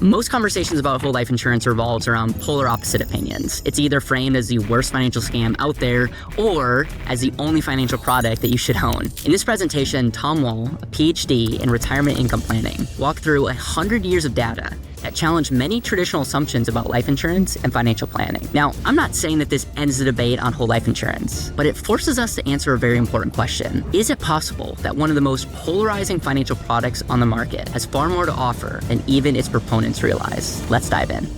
Most conversations about whole life insurance revolves around polar opposite opinions. It's either framed as the worst financial scam out there or as the only financial product that you should own. In this presentation, Tom Wall, a PhD in retirement income planning, walked through 100 years of data that challenge many traditional assumptions about life insurance and financial planning. Now, I'm not saying that this ends the debate on whole life insurance, but it forces us to answer a very important question. Is it possible that one of the most polarizing financial products on the market has far more to offer than even its proponents realize? Let's dive in.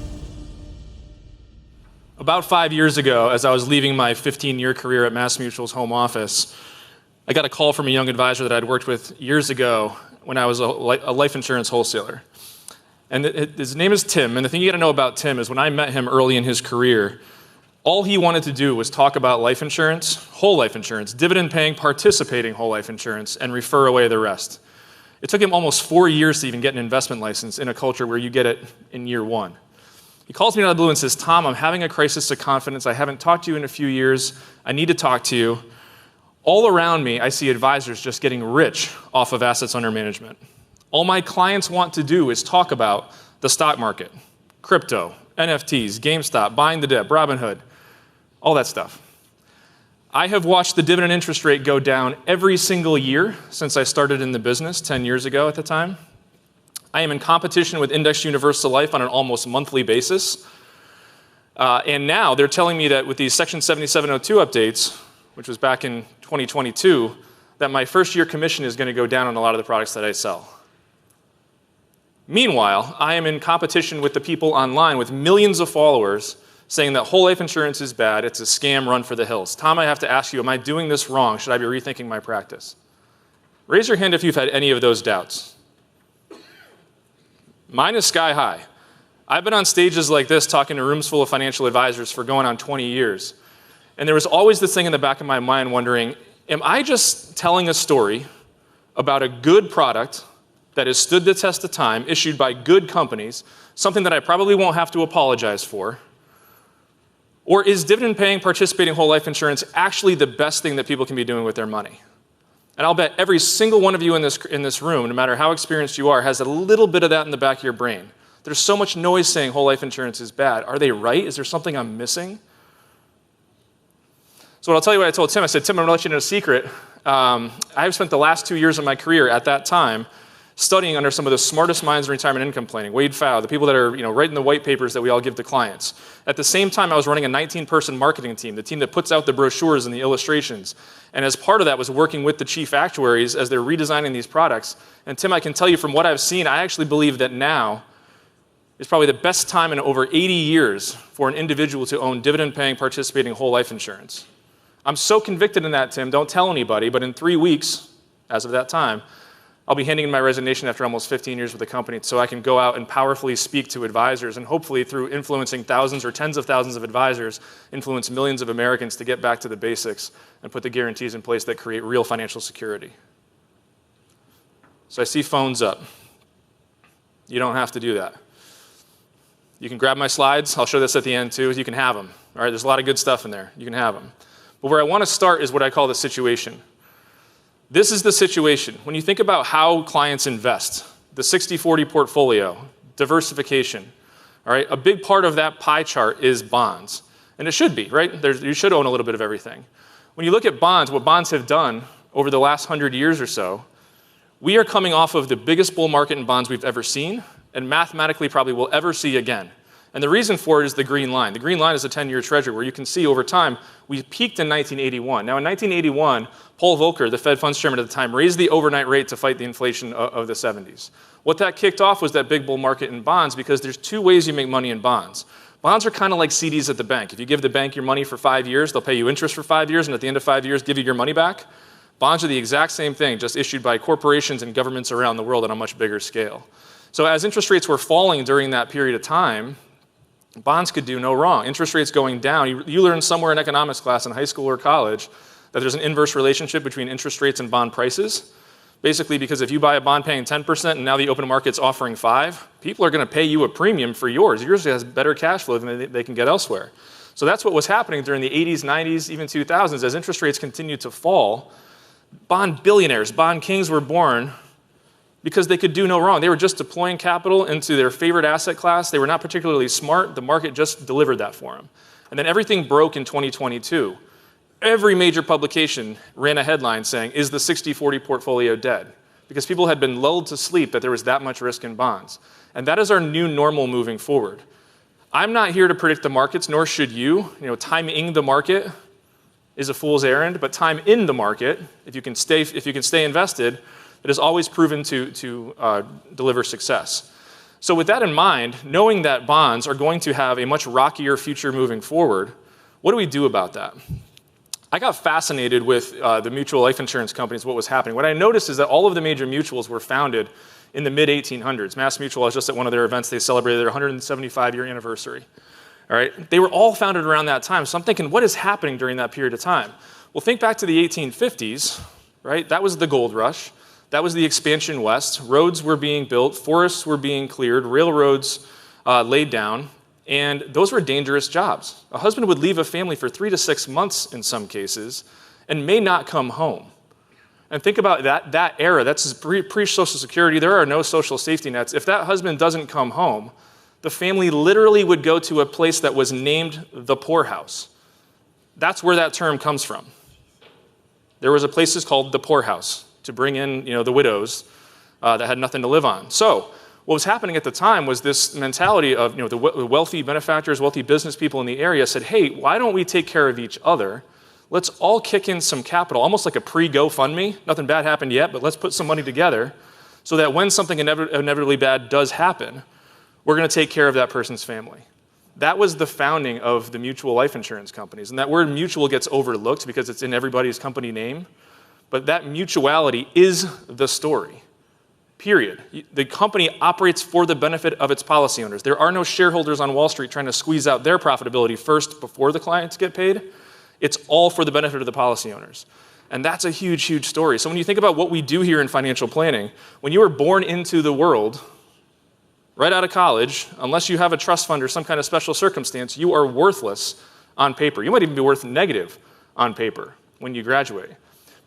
About 5 years ago, as I was leaving my 15-year career at MassMutual's home office, I got a call from a young advisor that I'd worked with years ago when I was a life insurance wholesaler. And his name is Tim, and the thing you gotta know about Tim is when I met him early in his career, all he wanted to do was talk about life insurance, whole life insurance, dividend-paying, participating whole life insurance, and refer away the rest. It took him almost 4 years to even get an investment license in a culture where you get it in year one. He calls me out of the blue and says, Tom, I'm having a crisis of confidence. I haven't talked to you in a few years. I need to talk to you. All around me, I see advisors just getting rich off of assets under management. All my clients want to do is talk about the stock market, crypto, NFTs, GameStop, buying the dip, Robinhood, all that stuff. I have watched the dividend interest rate go down every single year since I started in the business 10 years ago at the time. I am in competition with Indexed Universal Life on an almost monthly basis. And now they're telling me that with these Section 7702 updates, which was back in 2022, that my first year commission is going to go down on a lot of the products that I sell. Meanwhile, I am in competition with the people online with millions of followers saying that whole life insurance is bad, it's a scam, run for the hills. Tom, I have to ask you, am I doing this wrong? Should I be rethinking my practice? Raise your hand if you've had any of those doubts. Mine is sky high. I've been on stages like this talking to rooms full of financial advisors for going on 20 years. And there was always this thing in the back of my mind wondering, am I just telling a story about a good product that has stood the test of time, issued by good companies, something that I probably won't have to apologize for? Or is dividend-paying, participating whole life insurance actually the best thing that people can be doing with their money? And I'll bet every single one of you in this room, no matter how experienced you are, has a little bit of that in the back of your brain. There's so much noise saying whole life insurance is bad. Are they right? Is there something I'm missing? So I'll tell you what I told Tim. I said, Tim, I'm gonna let you know a secret. I've spent the last 2 years of my career at that time studying under some of the smartest minds in retirement income planning, Wade Pfau, the people that are writing the white papers that we all give to clients. At the same time, I was running a 19-person marketing team, the team that puts out the brochures and the illustrations. And as part of that was working with the chief actuaries as they're redesigning these products. And Tim, I can tell you from what I've seen, I actually believe that now is probably the best time in over 80 years for an individual to own dividend-paying, participating whole life insurance. I'm so convicted in that, Tim, don't tell anybody, but in 3 weeks, as of that time, I'll be handing in my resignation after almost 15 years with the company so I can go out and powerfully speak to advisors and hopefully through influencing thousands or tens of thousands of advisors, influence millions of Americans to get back to the basics and put the guarantees in place that create real financial security. So I see phones up. You don't have to do that. You can grab my slides. I'll show this at the end too. You can have them. All right, there's a lot of good stuff in there. You can have them. But where I want to start is what I call the situation. This is the situation. When you think about how clients invest, the 60-40 portfolio, diversification, all right, a big part of that pie chart is bonds. And it should be, right? You should own a little bit of everything. When you look at bonds, what bonds have done over the last 100 years or so, we are coming off of the biggest bull market in bonds we've ever seen, and mathematically probably will ever see again. And the reason for it is the green line. The green line is a 10-year treasury where you can see over time, we peaked in 1981. Now in 1981, Paul Volcker, the Fed funds chairman at the time, raised the overnight rate to fight the inflation of the 70s. What that kicked off was that big bull market in bonds because there's two ways you make money in bonds. Bonds are kind of like CDs at the bank. If you give the bank your money for 5 years, they'll pay you interest for 5 years, and at the end of 5 years, give you your money back. Bonds are the exact same thing, just issued by corporations and governments around the world on a much bigger scale. So as interest rates were falling during that period of time, bonds could do no wrong. Interest rates going down, you learn somewhere in economics class in high school or college that there's an inverse relationship between interest rates and bond prices. Basically, because if you buy a bond paying 10% and now the open market's offering 5%, people are going to pay you a premium for yours. Yours has better cash flow than they can get elsewhere. So that's what was happening during the 80s, 90s, even 2000s. As interest rates continued to fall, bond billionaires, bond kings were born because they could do no wrong. They were just deploying capital into their favorite asset class. They were not particularly smart. The market just delivered that for them. And then everything broke in 2022. Every major publication ran a headline saying, is the 60-40 portfolio dead? Because people had been lulled to sleep that there was that much risk in bonds. And that is our new normal moving forward. I'm not here to predict the markets, nor should you. Timing the market is a fool's errand, but time in the market, if you can stay invested, it has always proven to deliver success. So with that in mind, knowing that bonds are going to have a much rockier future moving forward, what do we do about that? I got fascinated with the mutual life insurance companies, what was happening. What I noticed is that all of the major mutuals were founded in the mid-1800s. MassMutual, I was just at one of their events. They celebrated their 175-year anniversary. All right? They were all founded around that time. So I'm thinking, what is happening during that period of time? Well, think back to the 1850s, right? That was the gold rush. That was the expansion west. Roads were being built. Forests were being cleared. Railroads laid down. And those were dangerous jobs. A husband would leave a family for 3 to 6 months in some cases and may not come home. And think about that era. That's pre-Social Security. There are no social safety nets. If that husband doesn't come home, the family literally would go to a place that was named the poorhouse. That's where that term comes from. There was a place called the poorhouse to bring in the widows that had nothing to live on. So what was happening at the time was this mentality of the wealthy benefactors, wealthy business people in the area said, hey, why don't we take care of each other? Let's all kick in some capital, almost like a pre-GoFundMe. Nothing bad happened yet, but let's put some money together so that when something inevitably bad does happen, we're going to take care of that person's family. That was the founding of the mutual life insurance companies. And that word mutual gets overlooked because it's in everybody's company name. But that mutuality is the story, period. The company operates for the benefit of its policy owners. There are no shareholders on Wall Street trying to squeeze out their profitability first before the clients get paid. It's all for the benefit of the policy owners. And that's a huge, huge story. So when you think about what we do here in financial planning, when you are born into the world, right out of college, unless you have a trust fund or some kind of special circumstance, you are worthless on paper. You might even be worth negative on paper when you graduate.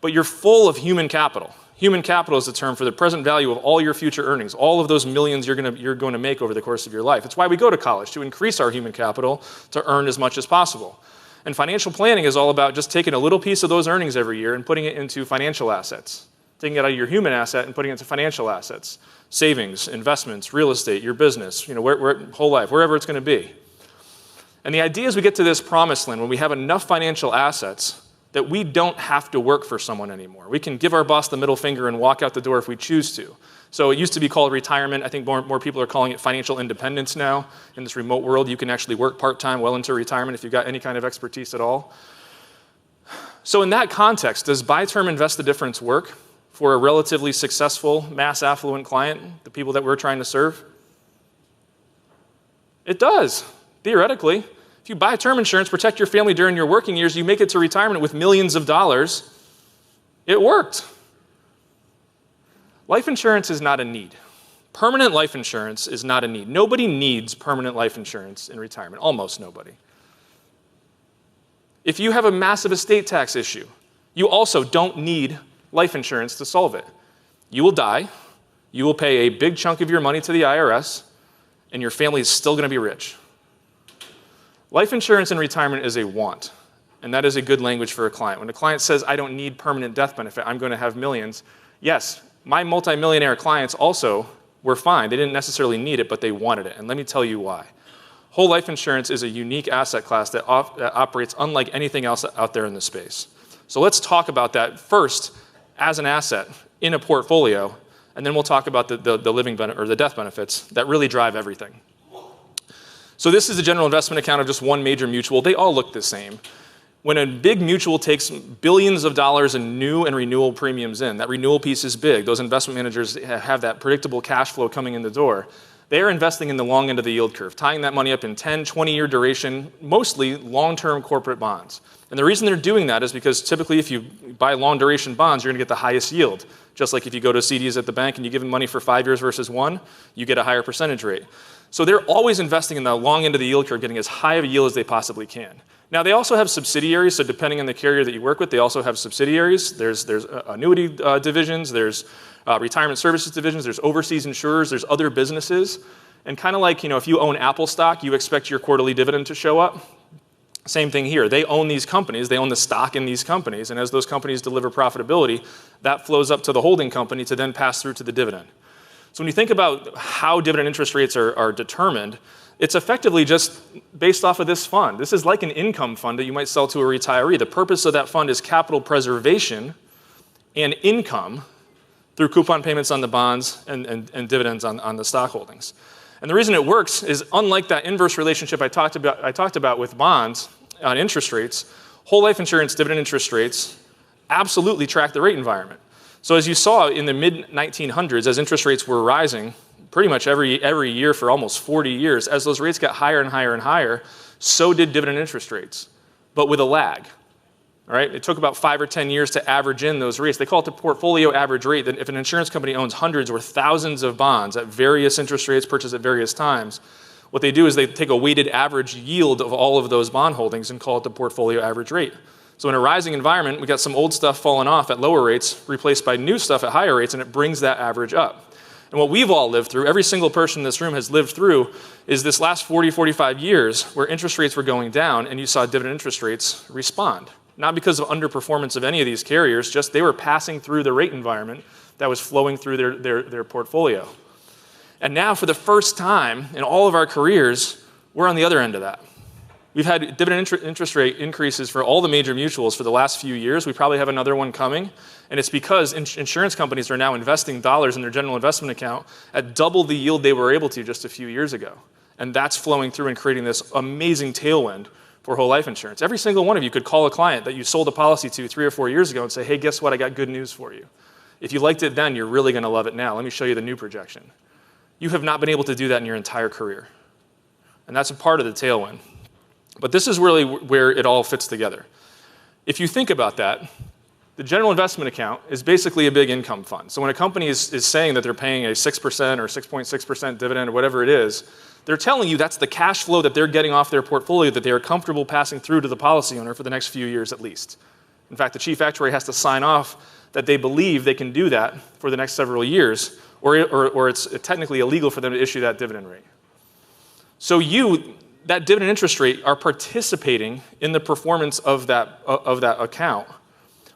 But you're full of human capital. Human capital is the term for the present value of all your future earnings, all of those millions you're going to make over the course of your life. It's why we go to college, to increase our human capital, to earn as much as possible. And financial planning is all about just taking a little piece of those earnings every year and putting it into financial assets, taking it out of your human asset and putting it into financial assets, savings, investments, real estate, your business, whole life, wherever it's going to be. And the idea is we get to this promised land when we have enough financial assets that we don't have to work for someone anymore. We can give our boss the middle finger and walk out the door if we choose to. So it used to be called retirement. I think more people are calling it financial independence now. In this remote world, you can actually work part-time well into retirement if you've got any kind of expertise at all. So in that context, does buy term invest the difference work for a relatively successful mass affluent client, the people that we're trying to serve? It does, theoretically. If you buy term insurance, protect your family during your working years, you make it to retirement with millions of dollars, it worked. Life insurance is not a need. Permanent life insurance is not a need. Nobody needs permanent life insurance in retirement, almost nobody. If you have a massive estate tax issue, you also don't need life insurance to solve it. You will die, you will pay a big chunk of your money to the IRS, and your family is still going to be rich. Life insurance in retirement is a want, and that is a good language for a client. When a client says, I don't need permanent death benefit, I'm going to have millions, yes, my multimillionaire clients also were fine. They didn't necessarily need it, but they wanted it, and let me tell you why. Whole life insurance is a unique asset class that operates unlike anything else out there in the space. So let's talk about that first as an asset in a portfolio, and then we'll talk about the living benefit or the death benefits that really drive everything. So this is a general investment account of just one major mutual. They all look the same. When a big mutual takes billions of dollars in new and renewal premiums in, that renewal piece is big. Those investment managers have that predictable cash flow coming in the door. They are investing in the long end of the yield curve, tying that money up in 10, 20-year duration, mostly long-term corporate bonds. And the reason they're doing that is because typically if you buy long-duration bonds, you're going to get the highest yield. Just like if you go to CDs at the bank and you give them money for 5 years versus 1, you get a higher percentage rate. So they're always investing in the long end of the yield curve, getting as high of a yield as they possibly can. Now, they also have subsidiaries, so depending on the carrier that you work with, they also have subsidiaries. There's annuity divisions, there's retirement services divisions, there's overseas insurers, there's other businesses. And kind of like, if you own Apple stock, you expect your quarterly dividend to show up. Same thing here. They own these companies, they own the stock in these companies, and as those companies deliver profitability, that flows up to the holding company to then pass through to the dividend. So when you think about how dividend interest rates are determined, it's effectively just based off of this fund. This is like an income fund that you might sell to a retiree. The purpose of that fund is capital preservation and income through coupon payments on the bonds and dividends on the stock holdings. And the reason it works is, unlike that inverse relationship I talked about with bonds on interest rates, whole life insurance dividend interest rates absolutely track the rate environment. So as you saw in the mid-1900s, as interest rates were rising pretty much every year for almost 40 years, as those rates got higher and higher and higher, so did dividend interest rates, but with a lag. All right? It took about 5 or 10 years to average in those rates. They call it the portfolio average rate. That if an insurance company owns hundreds or thousands of bonds at various interest rates purchased at various times, what they do is they take a weighted average yield of all of those bond holdings and call it the portfolio average rate. So in a rising environment, we got some old stuff falling off at lower rates, replaced by new stuff at higher rates, and it brings that average up. And what we've all lived through, every single person in this room has lived through, is this last 40, 45 years where interest rates were going down and you saw dividend interest rates respond. Not because of underperformance of any of these carriers, just they were passing through the rate environment that was flowing through their portfolio. And now, for the first time in all of our careers, we're on the other end of that. We've had dividend interest rate increases for all the major mutuals for the last few years. We probably have another one coming. And it's because insurance companies are now investing dollars in their general investment account at double the yield they were able to just a few years ago. And that's flowing through and creating this amazing tailwind for whole life insurance. Every single one of you could call a client that you sold a policy to 3 or 4 years ago and say, hey, guess what? I got good news for you. If you liked it then, you're really going to love it now. Let me show you the new projection. You have not been able to do that in your entire career. And that's a part of the tailwind. But this is really where it all fits together. If you think about that, the general investment account is basically a big income fund. So when a company is saying that they're paying a 6% or 6.6% dividend or whatever it is, they're telling you that's the cash flow that they're getting off their portfolio that they are comfortable passing through to the policy owner for the next few years at least. In fact, the chief actuary has to sign off that they believe they can do that for the next several years, or it's technically illegal for them to issue that dividend rate. So that dividend interest rate, are participating in the performance of that account.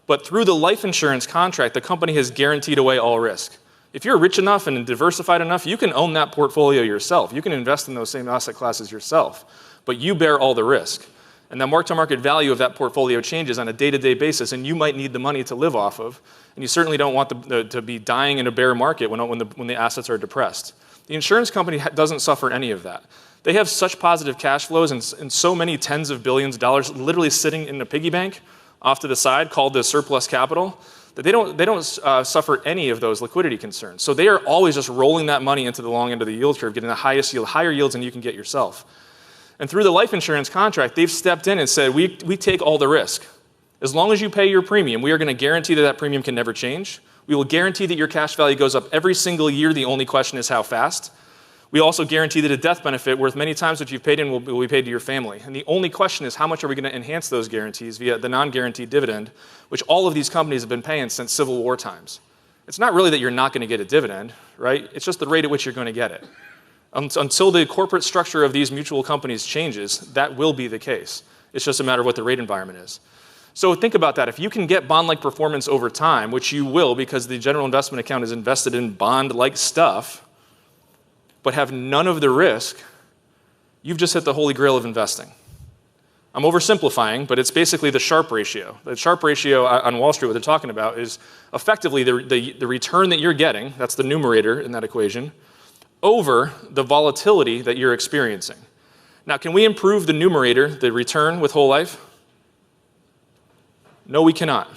But through the life insurance contract, the company has guaranteed away all risk. If you're rich enough and diversified enough, you can own that portfolio yourself. You can invest in those same asset classes yourself, but you bear all the risk. And the mark-to-market value of that portfolio changes on a day-to-day basis, and you might need the money to live off of, and you certainly don't want to be dying in a bear market when the assets are depressed. The insurance company doesn't suffer any of that. They have such positive cash flows and so many tens of billions of dollars literally sitting in a piggy bank off to the side called the surplus capital, that they don't suffer any of those liquidity concerns. So they are always just rolling that money into the long end of the yield curve, getting the highest yield, higher yields than you can get yourself. And through the life insurance contract, they've stepped in and said, we take all the risk. As long as you pay your premium, we are going to guarantee that premium can never change. We will guarantee that your cash value goes up every single year. The only question is how fast. We also guarantee that a death benefit worth many times what you've paid in will be paid to your family. And the only question is how much are we going to enhance those guarantees via the non-guaranteed dividend, which all of these companies have been paying since Civil War times. It's not really that you're not going to get a dividend, right? It's just the rate at which you're going to get it. Until the corporate structure of these mutual companies changes, that will be the case. It's just a matter of what the rate environment is. So think about that. If you can get bond-like performance over time, which you will because the general investment account is invested in bond-like stuff, but have none of the risk, you've just hit the holy grail of investing. I'm oversimplifying, but it's basically the Sharpe ratio. The Sharpe ratio on Wall Street, what they're talking about is effectively the return that you're getting, that's the numerator in that equation, over the volatility that you're experiencing. Now, can we improve the numerator, the return with whole life? No, we cannot.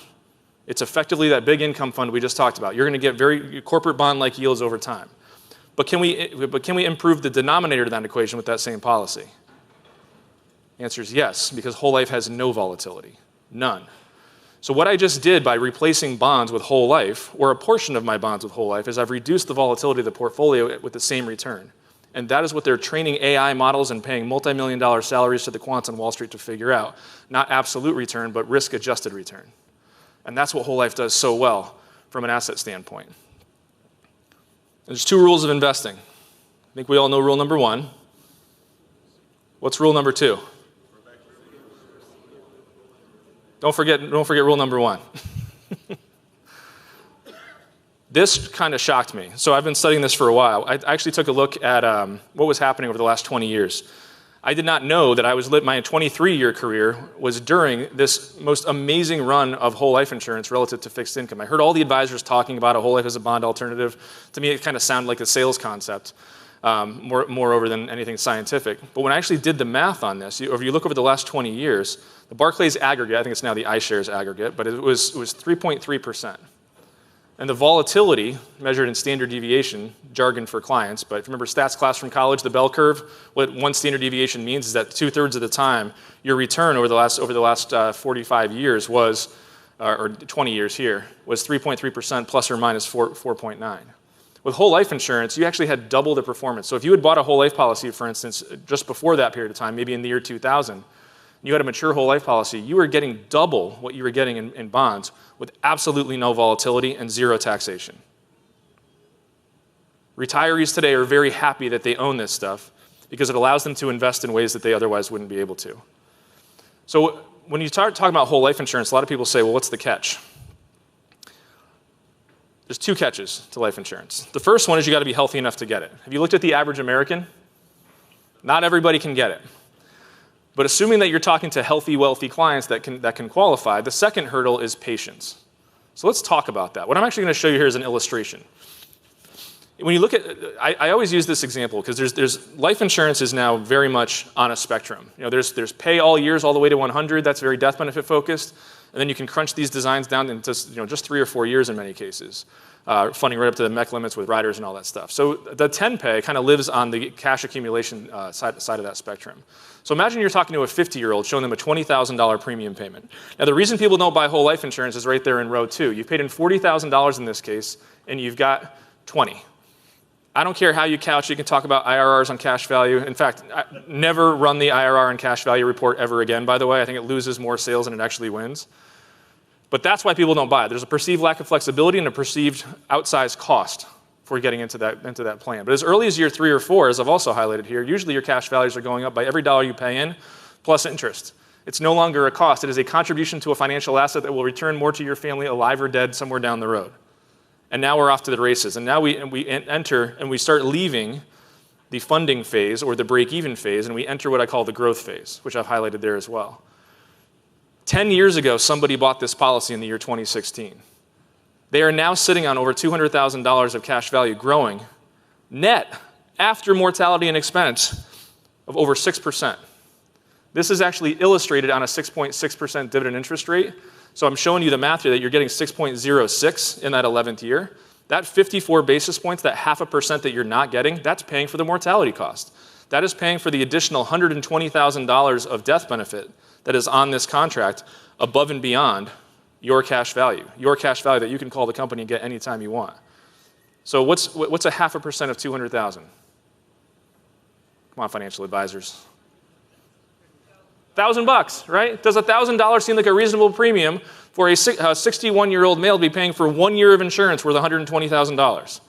It's effectively that big income fund we just talked about. You're going to get very corporate bond-like yields over time. But can we improve the denominator of that equation with that same policy? The answer is yes, because whole life has no volatility, none. So what I just did by replacing bonds with whole life, or a portion of my bonds with whole life, is I've reduced the volatility of the portfolio with the same return. And that is what they're training AI models and paying multi-million-dollar salaries to the quants on Wall Street to figure out. Not absolute return, but risk-adjusted return. And that's what whole life does so well from an asset standpoint. There's 2 rules of investing. I think we all know rule number 1. What's rule number 2? Don't forget rule number 1. This kind of shocked me. So I've been studying this for a while. I actually took a look at what was happening over the last 20 years. I did not know that my 23-year career was during this most amazing run of whole life insurance relative to fixed income. I heard all the advisors talking about a whole life as a bond alternative. To me, it kind of sounded like a sales concept, moreover than anything scientific. But when I actually did the math on this, if you look over the last 20 years, the Barclays aggregate, I think it's now the iShares aggregate, but it was 3.3%. And the volatility, measured in standard deviation, jargon for clients, but if you remember stats class from college, the bell curve, what one standard deviation means is that 2/3 of the time, your return over the last 45 years was, or 20 years here, was 3.3% plus or minus 4.9. With whole life insurance, you actually had double the performance. So if you had bought a whole life policy, for instance, just before that period of time, maybe in the year 2000, you had a mature whole life policy, you were getting double what you were getting in bonds with absolutely no volatility and 0 taxation. Retirees today are very happy that they own this stuff because it allows them to invest in ways that they otherwise wouldn't be able to. So when you start talking about whole life insurance, a lot of people say, well, what's the catch? There's 2 catches to life insurance. The first one is you got to be healthy enough to get it. Have you looked at the average American? Not everybody can get it. But assuming that you're talking to healthy, wealthy clients that can qualify, the second hurdle is patience. So let's talk about that. What I'm actually going to show you here is an illustration. When you look at, I always use this example because there's life insurance is now very much on a spectrum. You know, there's pay all years all the way to 100. That's very death benefit focused, and then you can crunch these designs down into just 3 or 4 years in many cases, funding right up to the MEC limits with riders and all that stuff. So the 10 pay kind of lives on the cash accumulation side of that spectrum. So imagine you're talking to a 50-year-old showing them a $20,000 premium payment. Now the reason people don't buy whole life insurance is right there in row 2. You've paid in $40,000 in this case, and you've got 20. I don't care how you couch, you can talk about IRRs on cash value. In fact, never run the IRR on cash value report ever again, by the way. I think it loses more sales than it actually wins. But that's why people don't buy it. There's a perceived lack of flexibility and a perceived outsized cost for getting into that plan. But as early as year 3 or 4, as I've also highlighted here, usually your cash values are going up by every dollar you pay in plus interest. It's no longer a cost. It is a contribution to a financial asset that will return more to your family alive or dead somewhere down the road. And now we're off to the races. And now we enter and we start leaving the funding phase or the break-even phase, and we enter what I call the growth phase, which I've highlighted there as well. 10 years ago, somebody bought this policy in the year 2016. They are now sitting on over $200,000 of cash value growing, net, after mortality and expense, of over 6%. This is actually illustrated on a 6.6% dividend interest rate. So I'm showing you the math here that you're getting 6.06 in that 11th year. That 54 basis points, that 0.5% that you're not getting, that's paying for the mortality cost. That is paying for the additional $120,000 of death benefit that is on this contract above and beyond your cash value that you can call the company and get anytime you want. So what's a 0.5% of 200,000? Come on, financial advisors. $1,000, right? Does $1,000 seem like a reasonable premium for a 61-year-old male to be paying for 1 year of insurance worth $120,000?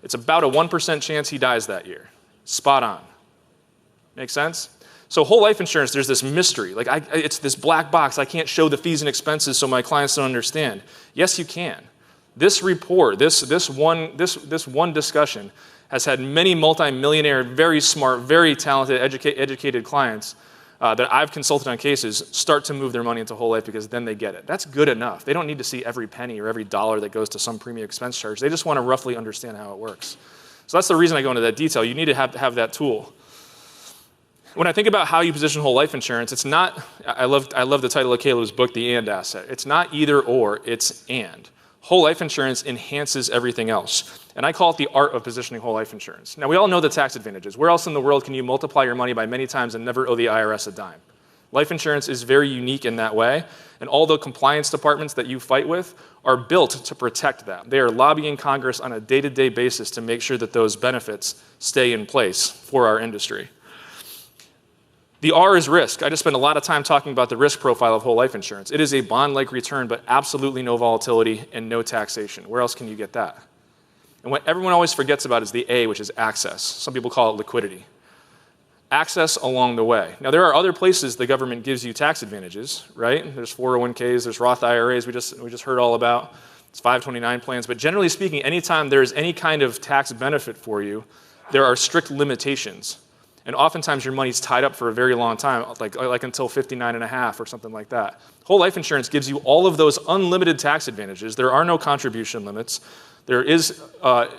It's about a 1% chance he dies that year. Spot on. Make sense? So whole life insurance, there's this mystery. Like it's this black box. I can't show the fees and expenses so my clients don't understand. Yes, you can. This report, this one discussion has had many multi-millionaire, very smart, very talented, educated clients that I've consulted on cases start to move their money into whole life because then they get it. That's good enough. They don't need to see every penny or every dollar that goes to some premium expense charge. They just want to roughly understand how it works. So that's the reason I go into that detail. You need to have that tool. When I think about how you position whole life insurance, it's not, I love the title of Caleb's book, The And Asset. It's not either or, it's and. Whole life insurance enhances everything else. And I call it the art of positioning whole life insurance. Now, we all know the tax advantages. Where else in the world can you multiply your money by many times and never owe the IRS a dime? Life insurance is very unique in that way, and all the compliance departments that you fight with are built to protect that. They are lobbying Congress on a day-to-day basis to make sure that those benefits stay in place for our industry. The R is risk. I just spent a lot of time talking about the risk profile of whole life insurance. It is a bond-like return, but absolutely no volatility and no taxation. Where else can you get that? And what everyone always forgets about is the A, which is access. Some people call it liquidity. Access along the way. Now, there are other places the government gives you tax advantages, right? There's 401ks, there's Roth IRAs we just heard all about. It's 529 plans. But generally speaking, anytime there's any kind of tax benefit for you, there are strict limitations. And oftentimes your money's tied up for a very long time, like until 59 and a half or something like that. Whole life insurance gives you all of those unlimited tax advantages. There are no contribution limits. There is, I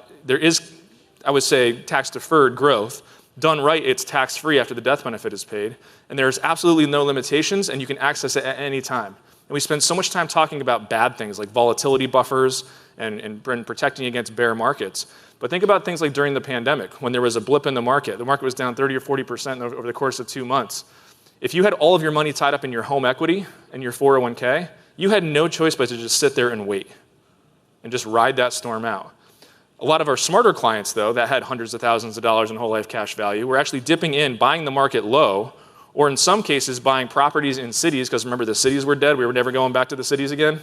would say, tax-deferred growth. Done right, it's tax-free after the death benefit is paid. And there's absolutely no limitations, and you can access it at any time. And we spend so much time talking about bad things like volatility buffers and protecting against bear markets. But think about things like during the pandemic, when there was a blip in the market was down 30 or 40% over the course of 2 months. If you had all of your money tied up in your home equity and your 401k, you had no choice but to just sit there and wait and just ride that storm out. A lot of our smarter clients, though, that had hundreds of thousands of dollars in whole life cash value, were actually dipping in, buying the market low, or in some cases buying properties in cities, because remember the cities were dead, we were never going back to the cities again.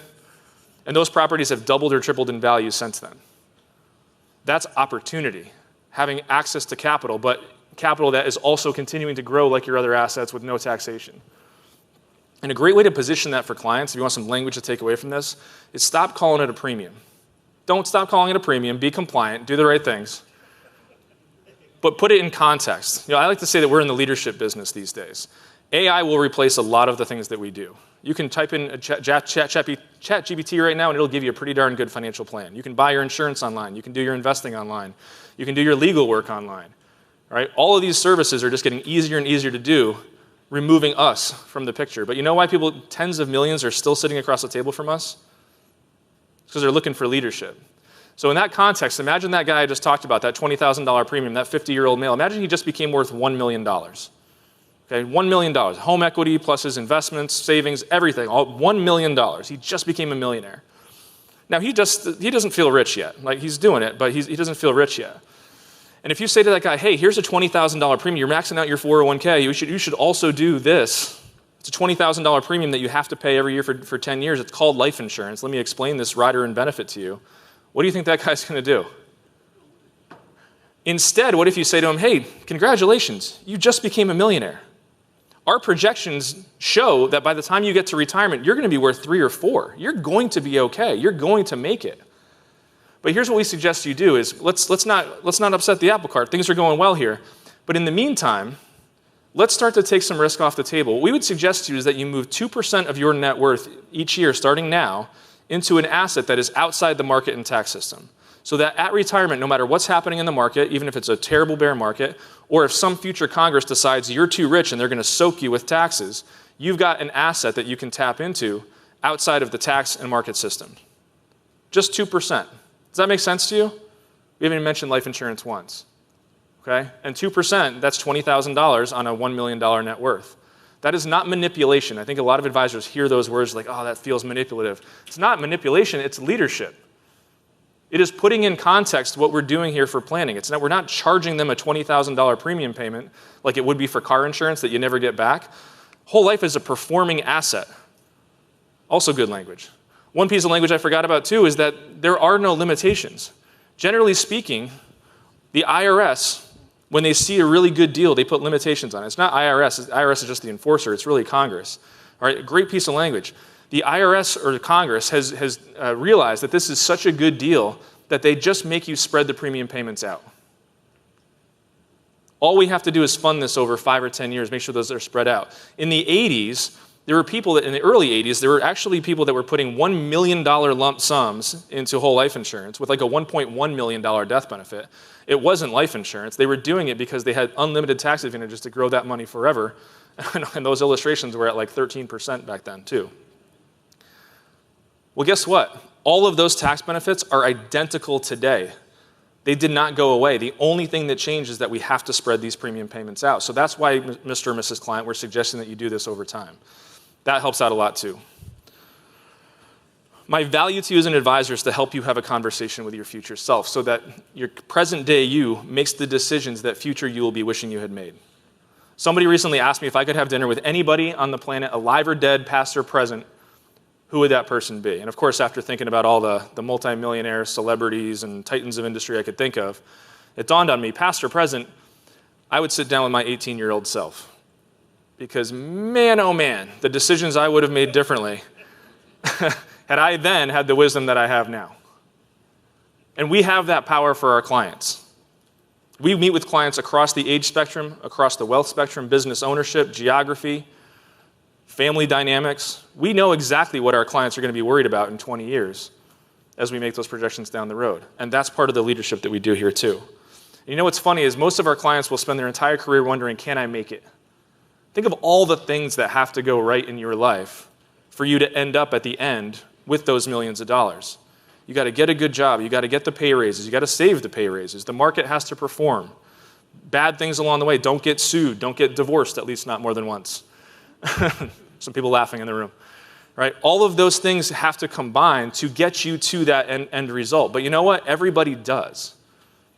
And those properties have doubled or tripled in value since then. That's opportunity, having access to capital, but capital that is also continuing to grow like your other assets with no taxation. And a great way to position that for clients, if you want some language to take away from this, is stop calling it a premium. Don't stop calling it a premium, be compliant, do the right things, but put it in context. I like to say that we're in the leadership business these days. AI will replace a lot of the things that we do. You can type in ChatGPT right now and it'll give you a pretty darn good financial plan. You can buy your insurance online. You can do your investing online. You can do your legal work online. Right? All of these services are just getting easier and easier to do, removing us from the picture. But you know why people, tens of millions, are still sitting across the table from us? It's because they're looking for leadership. So in that context, imagine that guy I just talked about, that $20,000 premium, that 50-year-old male. Imagine he just became worth $1 million. Okay, $1 million, home equity plus his investments, savings, everything, all $1 million. He just became a millionaire. Now he doesn't feel rich yet. Like he's doing it, but he doesn't feel rich yet. And if you say to that guy, hey, here's a $20,000 premium, you're maxing out your 401k, you should also do this. It's a $20,000 premium that you have to pay every year for 10 years. It's called life insurance. Let me explain this rider and benefit to you. What do you think that guy's going to do? Instead, what if you say to him, hey, congratulations, you just became a millionaire. Our projections show that by the time you get to retirement, you're going to be worth 3 or 4. You're going to be okay. You're going to make it. But here's what we suggest you do is let's not upset the apple cart. Things are going well here. But in the meantime, let's start to take some risk off the table. What we would suggest to you is that you move 2% of your net worth each year, starting now, into an asset that is outside the market and tax system. So that at retirement, no matter what's happening in the market, even if it's a terrible bear market, or if some future Congress decides you're too rich and they're going to soak you with taxes, you've got an asset that you can tap into outside of the tax and market system. Just 2%. Does that make sense to you? We haven't even mentioned life insurance once. Okay? And 2%, that's $20,000 on a $1 million net worth. That is not manipulation. I think a lot of advisors hear those words like, oh, that feels manipulative. It's not manipulation, it's leadership. It is putting in context what we're doing here for planning. It's not, we're not charging them a $20,000 premium payment like it would be for car insurance that you never get back. Whole life is a performing asset. Also good language. One piece of language I forgot about too is that there are no limitations. Generally speaking, the IRS, when they see a really good deal, they put limitations on it. It's not IRS. IRS is just the enforcer. It's really Congress. All right, great piece of language. The IRS or Congress has realized that this is such a good deal that they just make you spread the premium payments out. All we have to do is fund this over 5 or 10 years, make sure those are spread out. In the 80s, there were people that, in the early 80s, there were actually people that were putting $1 million lump sums into whole life insurance with like a $1.1 million death benefit. It wasn't life insurance. They were doing it because they had unlimited tax advantages to grow that money forever. And those illustrations were at like 13% back then too. Well, guess what? All of those tax benefits are identical today. They did not go away. The only thing that changed is that we have to spread these premium payments out. So that's why, Mr. and Mrs. Client, we're suggesting that you do this over time. That helps out a lot too. My value to you as an advisor is to help you have a conversation with your future self so that your present day you makes the decisions that future you will be wishing you had made. Somebody recently asked me if I could have dinner with anybody on the planet, alive or dead, past or present, who would that person be? And of course, after thinking about all the multimillionaire celebrities and titans of industry I could think of, it dawned on me, past or present, I would sit down with my 18-year-old self. Because man, oh man, the decisions I would have made differently had I then had the wisdom that I have now. And we have that power for our clients. We meet with clients across the age spectrum, across the wealth spectrum, business ownership, geography, family dynamics. We know exactly what our clients are going to be worried about in 20 years as we make those projections down the road. And that's part of the leadership that we do here too. And you know what's funny is most of our clients will spend their entire career wondering, can I make it? Think of all the things that have to go right in your life for you to end up at the end with those millions of dollars. You got to get a good job. You got to get the pay raises. You got to save the pay raises. The market has to perform. Bad things along the way. Don't get sued. Don't get divorced, at least not more than once. Some people laughing in the room. Right? All of those things have to combine to get you to that end result. But you know what? Everybody does.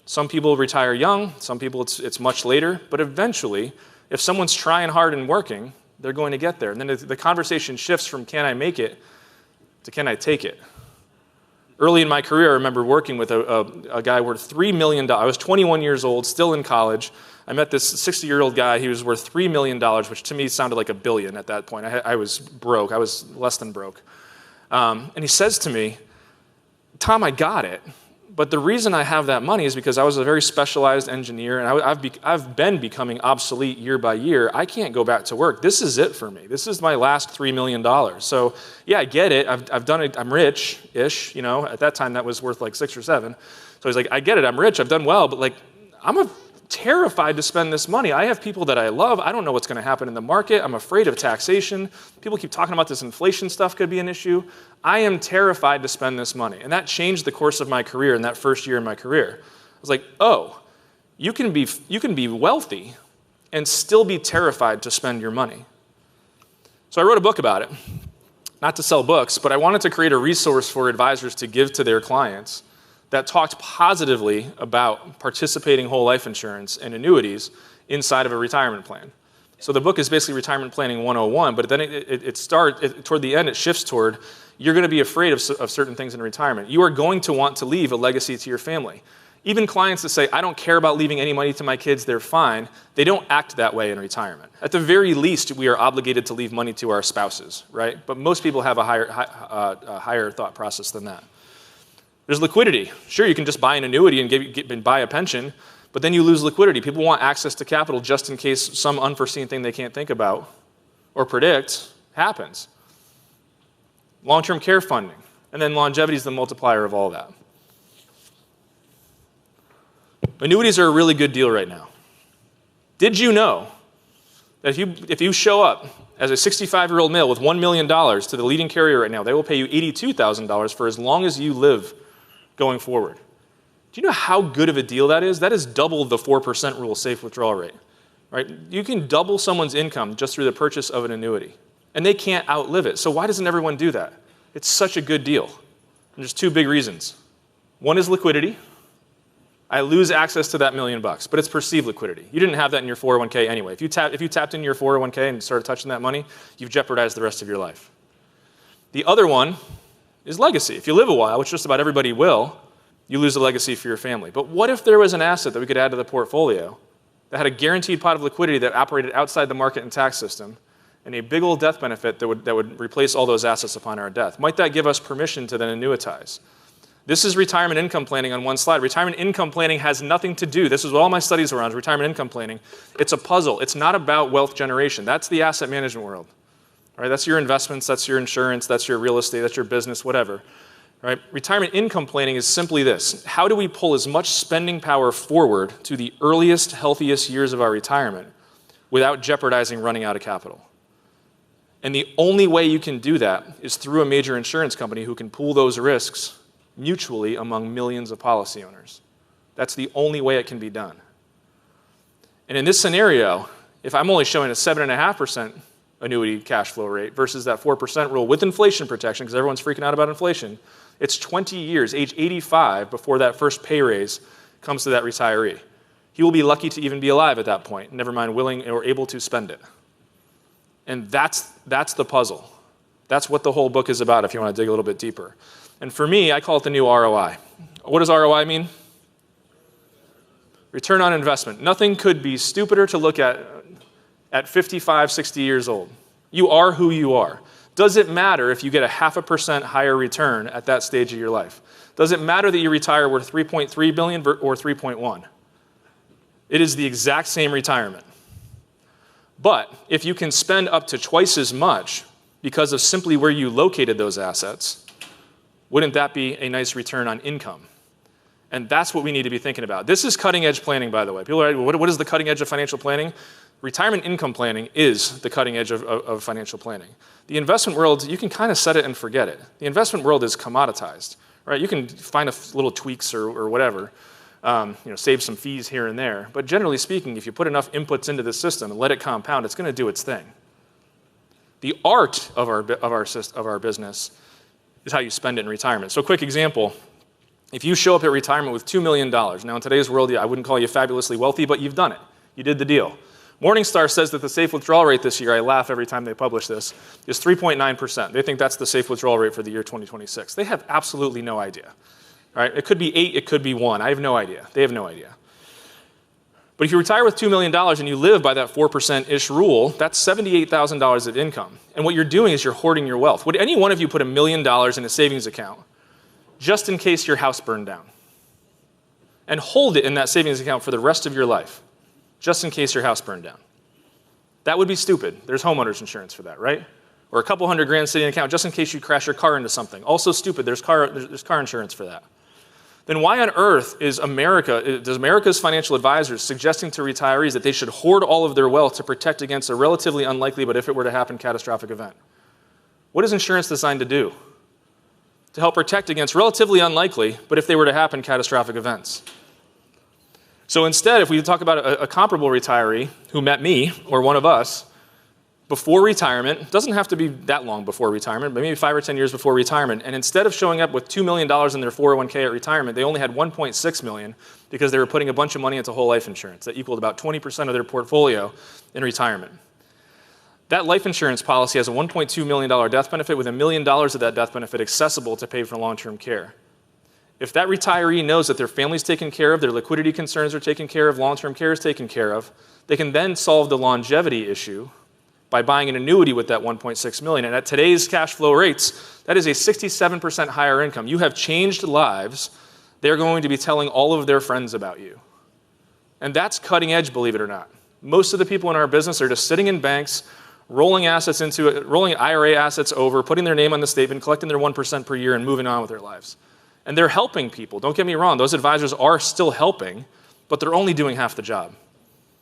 Some people retire young. Some people it's much later. But eventually, if someone's trying hard and working, they're going to get there. And then the conversation shifts from can I make it to can I take it? Early in my career, I remember working with a guy worth $3 million. I was 21 years old, still in college. I met this 60-year-old guy. He was worth $3 million, which to me sounded like $1 billion at that point. I was broke. I was less than broke. And he says to me, Tom, I got it. But the reason I have that money is because I was a very specialized engineer, and I've been becoming obsolete year by year. I can't go back to work. This is it for me. This is my last $3 million. So yeah, I get it. I've done it. I'm rich-ish. You know, at that time that was worth like 6 or 7. So he's like, I get it. I'm rich. I've done well, but like, I'm terrified to spend this money. I have people that I love. I don't know what's going to happen in the market. I'm afraid of taxation. People keep talking about this inflation stuff could be an issue. I am terrified to spend this money. And that changed the course of my career in that first year in my career. I was like, oh, you can be wealthy and still be terrified to spend your money. So I wrote a book about it. Not to sell books, but I wanted to create a resource for advisors to give to their clients that talked positively about participating whole life insurance and annuities inside of a retirement plan. So the book is basically Retirement Planning 101, but then toward the end, it shifts toward you're going to be afraid of certain things in retirement. You are going to want to leave a legacy to your family. Even clients that say, I don't care about leaving any money to my kids, they're fine, they don't act that way in retirement. At the very least, we are obligated to leave money to our spouses, right? But most people have a higher thought process than that. There's liquidity. Sure, you can just buy an annuity and buy a pension, but then you lose liquidity. People want access to capital just in case some unforeseen thing they can't think about or predict happens. Long-term care funding. And then longevity is the multiplier of all that. Annuities are a really good deal right now. Did you know that if you show up as a 65-year-old male with $1 million to the leading carrier right now, they will pay you $82,000 for as long as you live going forward? Do you know how good of a deal that is? That is double the 4% rule safe withdrawal rate. Right? You can double someone's income just through the purchase of an annuity. And they can't outlive it. So why doesn't everyone do that? It's such a good deal. And there's 2 big reasons. One is liquidity. I lose access to that $1 million, but it's perceived liquidity. You didn't have that in your 401k anyway. If you tapped into your 401k and started touching that money, you've jeopardized the rest of your life. The other one is legacy. If you live a while, which just about everybody will, you lose a legacy for your family. But what if there was an asset that we could add to the portfolio that had a guaranteed pot of liquidity that operated outside the market and tax system, and a big old death benefit that would replace all those assets upon our death? Might that give us permission to then annuitize? This is retirement income planning on one slide. Retirement income planning has nothing to do, this is what all my studies are on, retirement income planning. It's a puzzle. It's not about wealth generation. That's the asset management world. Right? That's your investments, that's your insurance, that's your real estate, that's your business, whatever. Right? Retirement income planning is simply this. How do we pull as much spending power forward to the earliest, healthiest years of our retirement without jeopardizing running out of capital? And the only way you can do that is through a major insurance company who can pool those risks mutually among millions of policy owners. That's the only way it can be done. And in this scenario, if I'm only showing a 7.5% annuity cash flow rate versus that 4% rule with inflation protection, because everyone's freaking out about inflation, it's 20 years, age 85, before that first pay raise comes to that retiree. He will be lucky to even be alive at that point, never mind willing or able to spend it. And that's the puzzle. That's what the whole book is about if you want to dig a little bit deeper. And for me, I call it the new ROI. What does ROI mean? Return on investment. Nothing could be stupider to look at 55, 60 years old. You are who you are. Does it matter if you get a 0.5% higher return at that stage of your life? Does it matter that you retire worth $3.3 billion or $3.1? It is the exact same retirement. But if you can spend up to twice as much because of simply where you located those assets, wouldn't that be a nice return on income? And that's what we need to be thinking about. This is cutting edge planning, by the way. People are like, what is the cutting edge of financial planning? Retirement income planning is the cutting edge of financial planning. The investment world, you can kind of set it and forget it. The investment world is commoditized, right? You can find little tweaks or whatever, save some fees here and there. But generally speaking, if you put enough inputs into the system and let it compound, it's going to do its thing. The art of our business is how you spend it in retirement. So, quick example. If you show up at retirement with $2 million, now in today's world, I wouldn't call you fabulously wealthy, but you've done it. You did the deal. Morningstar says that the safe withdrawal rate this year, I laugh every time they publish this, is 3.9%. They think that's the safe withdrawal rate for the year 2026. They have absolutely no idea. Right? It could be 8, it could be 1. I have no idea. They have no idea. But if you retire with $2 million and you live by that 4%-ish rule, that's $78,000 of income. And what you're doing is you're hoarding your wealth. Would any one of you put $1 million in a savings account just in case your house burned down? And hold it in that savings account for the rest of your life, just in case your house burned down. That would be stupid. There's homeowners insurance for that, right? Or a couple $100,000 sitting in an account just in case you crash your car into something. Also stupid. There's car insurance for that. Then why on earth does America's financial advisors suggesting to retirees that they should hoard all of their wealth to protect against a relatively unlikely, but if it were to happen, catastrophic event? What is insurance designed to do? To help protect against relatively unlikely, but if they were to happen, catastrophic events. So instead, if we talk about a comparable retiree who met me or one of us before retirement, doesn't have to be that long before retirement, but maybe 5 or 10 years before retirement, and instead of showing up with $2 million in their 401k at retirement, they only had $1.6 million because they were putting a bunch of money into whole life insurance. That equaled about 20% of their portfolio in retirement. That life insurance policy has a $1.2 million death benefit with $1 million of that death benefit accessible to pay for long-term care. If that retiree knows that their family's taken care of, their liquidity concerns are taken care of, long-term care is taken care of, they can then solve the longevity issue by buying an annuity with that $1.6 million. And at today's cash flow rates, that is a 67% higher income. You have changed lives. They're going to be telling all of their friends about you. And that's cutting edge, believe it or not. Most of the people in our business are just sitting in banks, rolling assets into it, rolling IRA assets over, putting their name on the statement, collecting their 1% per year, and moving on with their lives. And they're helping people. Don't get me wrong. Those advisors are still helping, but they're only doing half the job.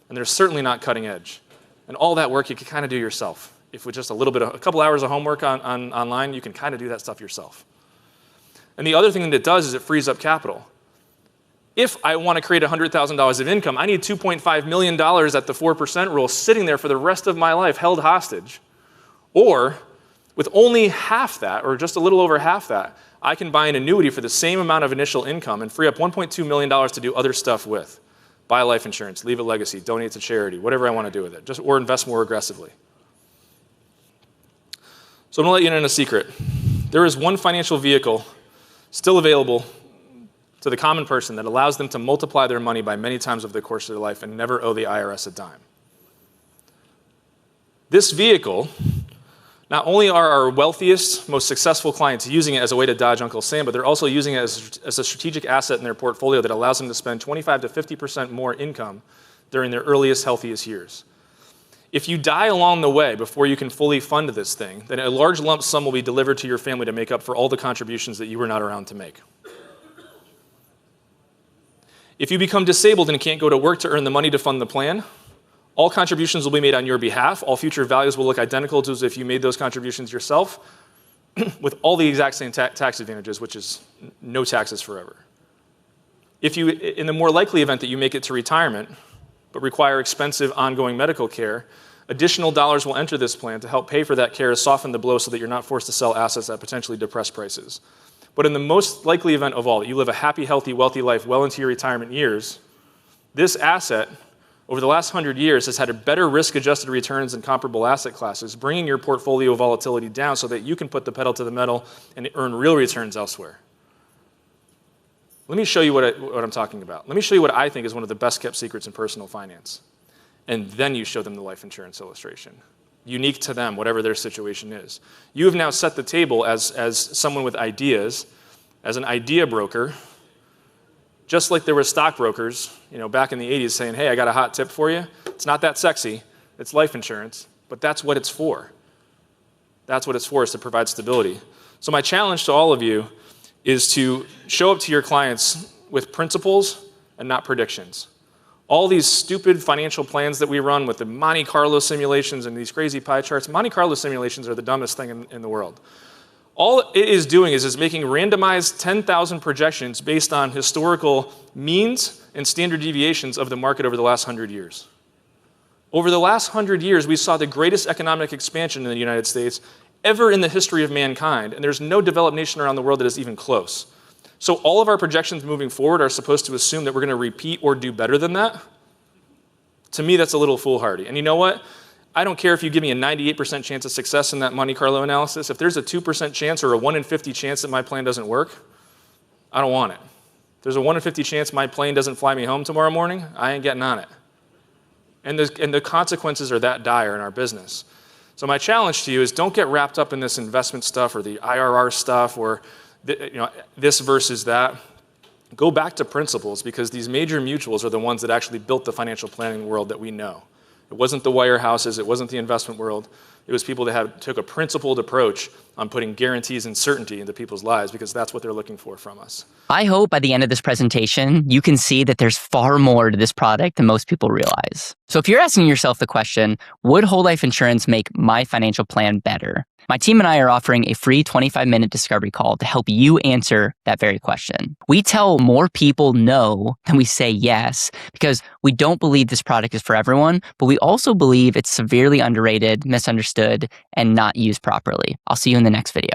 And they're certainly not cutting edge. And all that work you can kind of do yourself. If with just a couple hours of homework online, you can kind of do that stuff yourself. And the other thing that it does is it frees up capital. If I want to create $100,000 of income, I need $2.5 million at the 4% rule sitting there for the rest of my life held hostage. Or with only half that, or just a little over half that, I can buy an annuity for the same amount of initial income and free up $1.2 million to do other stuff with. Buy life insurance, leave a legacy, donate to charity, whatever I want to do with it, or invest more aggressively. So I'm going to let you in on a secret. There is one financial vehicle still available to the common person that allows them to multiply their money by many times over the course of their life and never owe the IRS a dime. This vehicle, not only are our wealthiest, most successful clients using it as a way to dodge Uncle Sam, but they're also using it as a strategic asset in their portfolio that allows them to spend 25 to 50% more income during their earliest, healthiest years. If you die along the way before you can fully fund this thing, then a large lump sum will be delivered to your family to make up for all the contributions that you were not around to make. If you become disabled and can't go to work to earn the money to fund the plan, all contributions will be made on your behalf. All future values will look identical to as if you made those contributions yourself with all the exact same tax advantages, which is no taxes forever. In the more likely event that you make it to retirement, but require expensive ongoing medical care, additional dollars will enter this plan to help pay for that care to soften the blow so that you're not forced to sell assets at potentially depressed prices. But in the most likely event of all, that you live a happy, healthy, wealthy life well into your retirement years, this asset, over the last 100 years, has had a better risk-adjusted returns than comparable asset classes, bringing your portfolio volatility down so that you can put the pedal to the metal and earn real returns elsewhere. Let me show you what I'm talking about. Let me show you what I think is one of the best-kept secrets in personal finance. And then you show them the life insurance illustration, unique to them, whatever their situation is. You have now set the table as someone with ideas, as an idea broker, just like there were stockbrokers, back in the 80s saying, hey, I got a hot tip for you. It's not that sexy. It's life insurance, but that's what it's for. That's what it's for, is to provide stability. So my challenge to all of you is to show up to your clients with principles and not predictions. All these stupid financial plans that we run with the Monte Carlo simulations and these crazy pie charts, Monte Carlo simulations are the dumbest thing in the world. All it is doing is making randomized 10,000 projections based on historical means and standard deviations of the market over the last 100 years. Over the last 100 years, we saw the greatest economic expansion in the United States ever in the history of mankind, and there's no developed nation around the world that is even close. So all of our projections moving forward are supposed to assume that we're going to repeat or do better than that. To me, that's a little foolhardy. And you know what? I don't care if you give me a 98% chance of success in that Monte Carlo analysis. If there's a 2% chance or a 1 in 50 chance that my plan doesn't work, I don't want it. If there's a 1 in 50 chance my plane doesn't fly me home tomorrow morning, I ain't getting on it. And the consequences are that dire in our business. So my challenge to you is don't get wrapped up in this investment stuff or the IRR stuff or this versus that. Go back to principles, because these major mutuals are the ones that actually built the financial planning world that we know. It wasn't the wirehouses, it wasn't the investment world. It was people that took a principled approach on putting guarantees and certainty into people's lives, because that's what they're looking for from us. I hope by the end of this presentation, you can see that there's far more to this product than most people realize. So if you're asking yourself the question, would whole life insurance make my financial plan better? My team and I are offering a free 25-minute discovery call to help you answer that very question. We tell more people no than we say yes, because we don't believe this product is for everyone, but we also believe it's severely underrated, misunderstood, and not used properly. I'll see you in the next video.